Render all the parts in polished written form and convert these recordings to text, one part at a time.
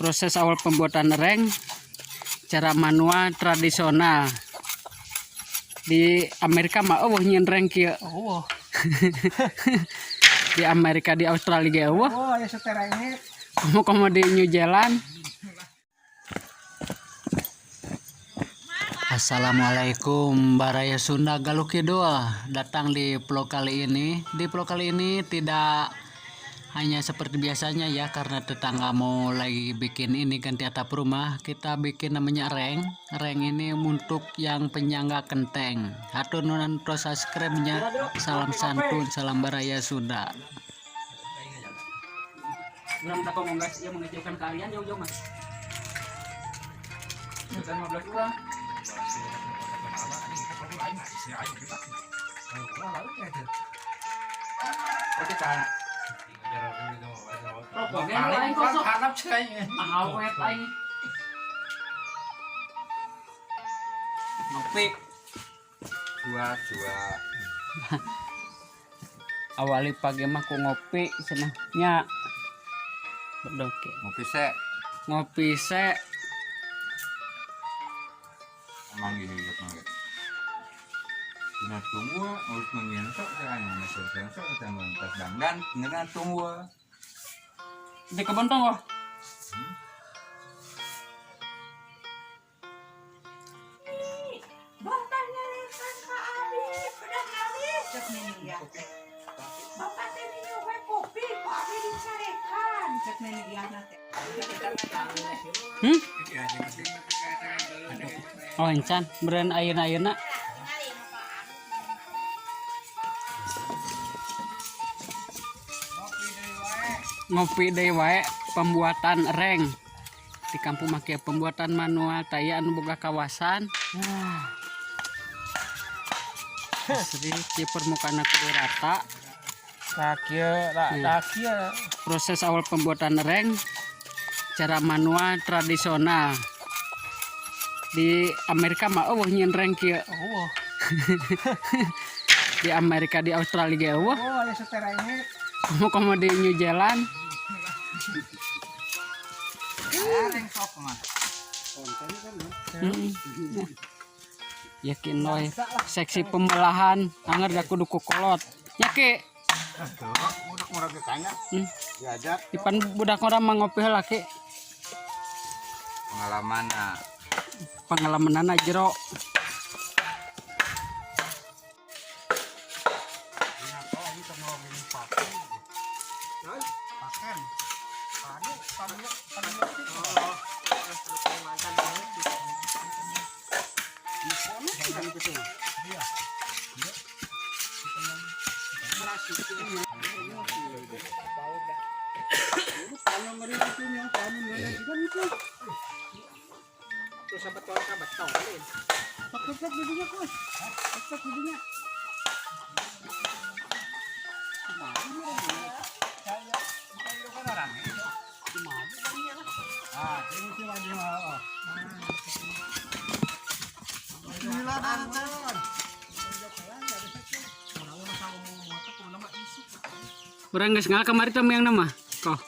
Proses awal pembuatan reng cara manual tradisional. Di Amerika mah nyin reng kieu. Di Amerika, di Australia ge ya seterengnya. Kamu di New Zealand. Assalamualaikum, Baraya Sunda Galukidul. Datang di vlog kali ini. Di vlog kali ini tidak hanya seperti biasanya ya, karena tetangga mau lagi bikin ini ganti atap rumah. Kita bikin namanya reng. Reng ini untuk yang penyangga kenteng. Hatur nuhun terus subscribe-nya. Salam santun, salam Baraya Sunda. Belum tak ngomong guys, ya mengejauhkan kalian jauh-jauh mas. Bukan 15 orang. Oke tak. Rokoknya lain kosong. Harap cai. Awet aing. Ngopi. Dua. Awali pagi mah ku ngopi cenah nya. Bedoke. Ngopi se. Emang gini gitu nggak? Dina tunggu harus menyentuh jangan menyentuh kita mentas dangdan dengan tunggu. Di kebun tunggu. Bapaknya lekan Kak Abi, pedang habis. Cek nini ya. Bapak teh minum kopi, Kak Abi dicarekan. Cek nini ya nanti. Oh encan, beren ayeuna-ayeuna. Ngopi deui wae pembuatan reng. Di kampung make pembuatan manual taya anu boga kawasan. Asli di permukaan kudu rata. Proses awal pembuatan reng cara manual tradisional. Di Amerika mah nyin reng kieu. Di Amerika, di Australia ge ya seterengnya. kamu di New Zealand. Reng sok mah. Yakin loe seksi pembelahan anger da kudu kukolot. Ya ke. Mudah ditanya. Diajak Ipan budak orang mah ngopi heula ke. Pengalamanana jero. Orang geus ngal kamari teh yang nama. Kok.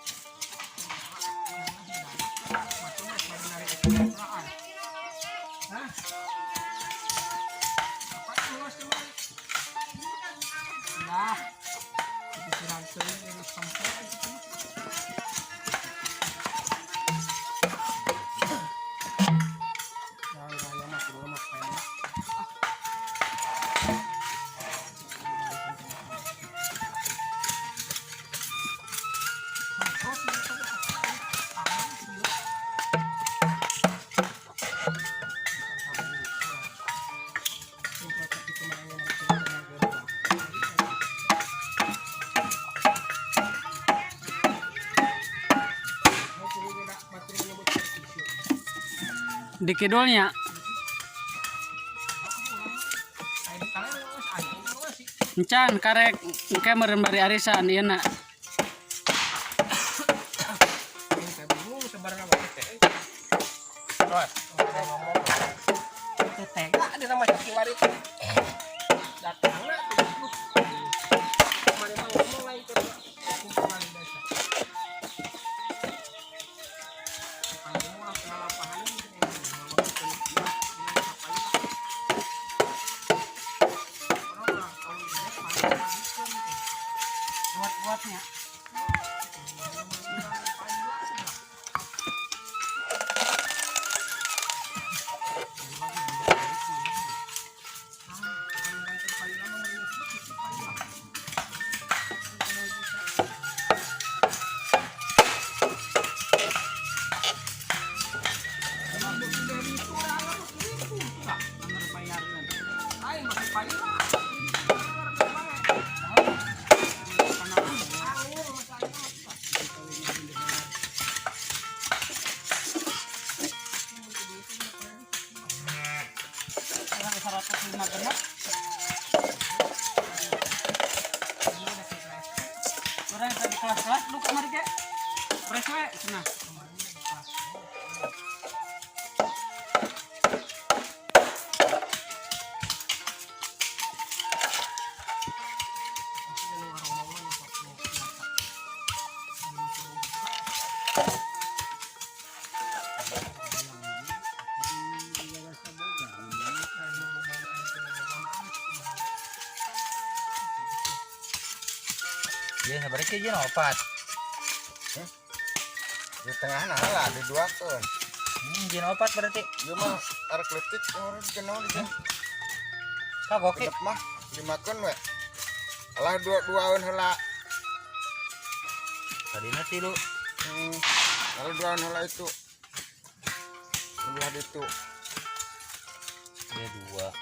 Di kidulnya encan karek engke meureun bari arisan ieu na. Tetega di nama Ciwari. Datangna kemarin ngomong lain ke kumpulan desa. lewatnya. Orang yang di kelas-kelas lu kemari ke? Fresh we cenah. Ya sebenarnya kayak gini opat. Di tengah lah di dua kan. Jin opat berarti. Dia mah arek leutik orang dikenal di sini. Kagok Kedep mah 5 kan we. Alah dua-duaun heula. Tadina tilu. Kalau 2 heula itu. Sebelah itu. Dia 2.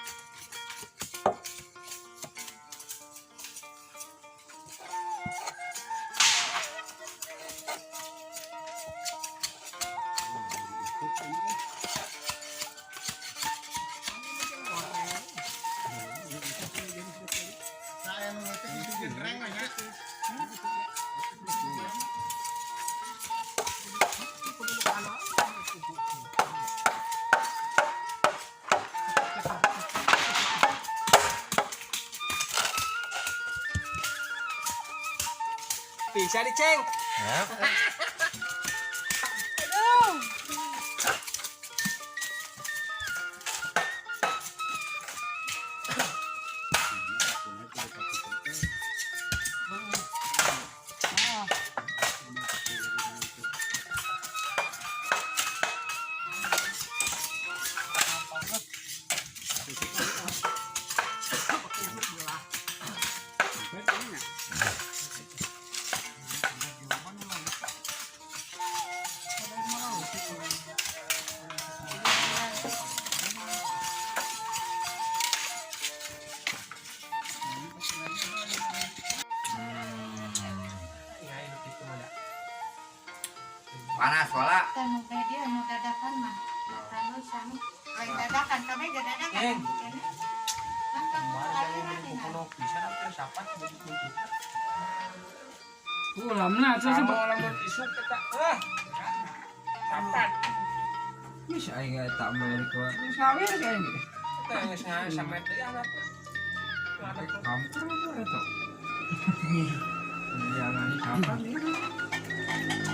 Bisa diceng. Ya. Panas wala. Kan dia nu dadakan mah. Terus sami lain dadakan kami gak dadakan. Kan kamu aliran ini. Bisa nanti sapat begitu. Ulamna terus Sama lamun isuk kita. Sapat. Bisa aing tak bayar ku. Sawir kayak gini. Kita yang sengaja sama itu ya apa? Kampur itu. Jangan kampur.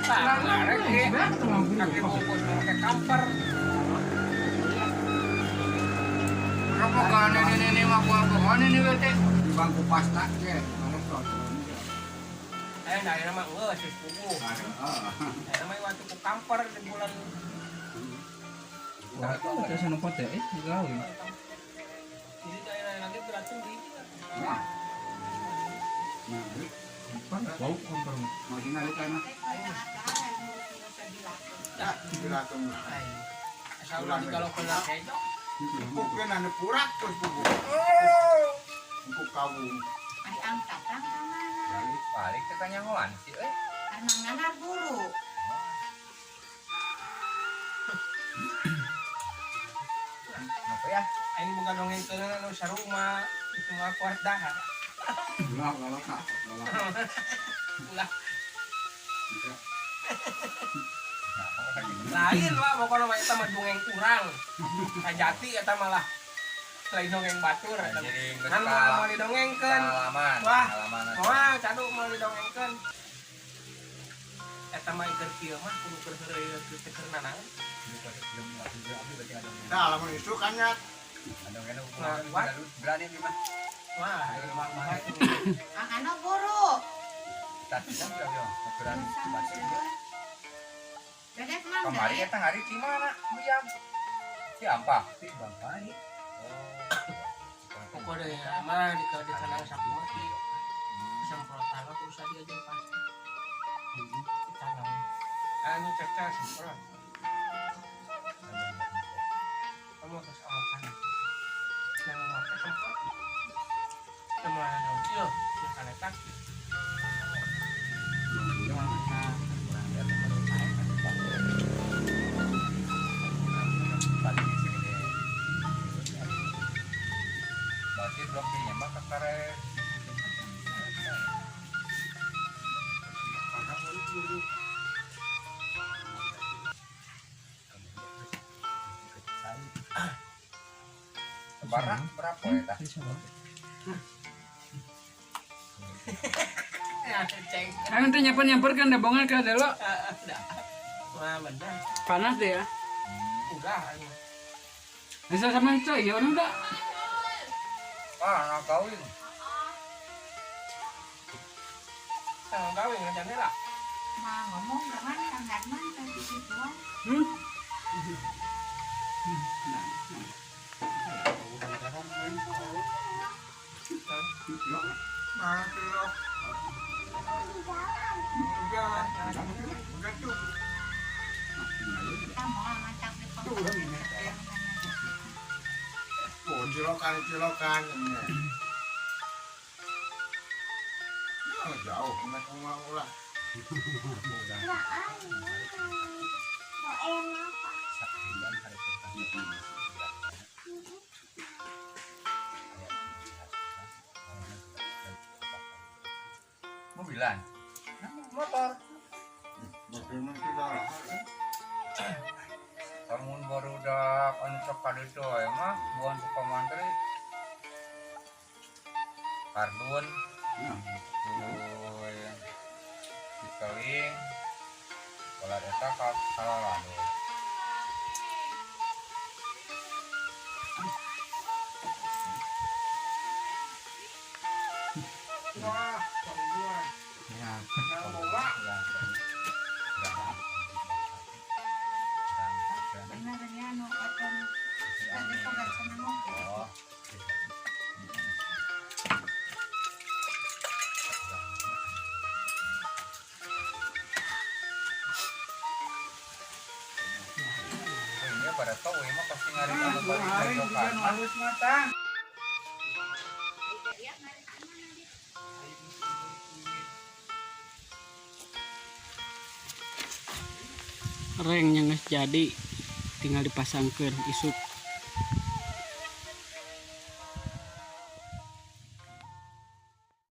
Kaki bungkus pakai kamper. Rokokan ini mah buang ini bete. Di bangku pasta ke. Mana kok? Dari nama gue si sepupu. Dari nama waktu ku kamper di bulan. Wah, itu sana pote gawe. Jadi daerah lagi beracun di. Nah, Bau kampur. masih ngalit kan? Ya, dilatung. Asal ulah kalau kena kejo. Pupuknya anu purak terus pupuk. Pupuk kawung. Ari angkat kan mana? Balik ke kanyangoan sih euy. Armang nanar bulu. Apa ya? Aing bukan dongeng kena anu saruma itu mah kuat dahar. Galak kak. Ulah. Lain lah pokoknya mah eta mah dongeng kurang. Kajati eta malah lain dongeng batur eta. Kan mau didongengkeun. Wah. Wah, cadu mau didongengkeun. Eta mah keur kieu mah kudu keur heureuy keur nanang. Nah, lamun isu kan ya. Berani nih mah. Wah, ieu mah Anu buru. Tadi kan ya ukuran basi. Dedek mah Kemarin dedek. eta ngari di mana? Biang. Di apa? Di Bapak Oh. pokoknya mah di kanang sapi mati semprot tangan terus aja aja pas di tangan anu caca semprot kamu harus awakan yang mata semprot cuma ada iya yang kaletak Berarti belum dinyemak ke karet. Barang berapa ya tah? ya ceng Kan teh nyamper kan ada bongan ka delo. udah wah bener Panas deh ya. udah anu Bisa sama itu ya orang enggak. Ah, anak kawin. sang kawin rencananya lah Mah ngomong dengan sangat mantan di situan. Nah, cilok. Enggak tuh. Kita mau masak di pengkolan. Oh, cilokan. Ya, jauh, enggak mau lah. Mobilan. Motor. Bagaimana kita lah? Kamu baru udah anu cok kado itu ya mah bukan suka mantri. Kardun. Tuh dikeling. Kalau eta salah lalu. wah dua Ya. yang bola Benar ya anu atom. Tadi kabar sama mobil. Oh. Ini pada tahu emang pasti ngari anu balik dari lokan. Harus matang. Reng yang geus jadi tinggal dipasangkeun isuk.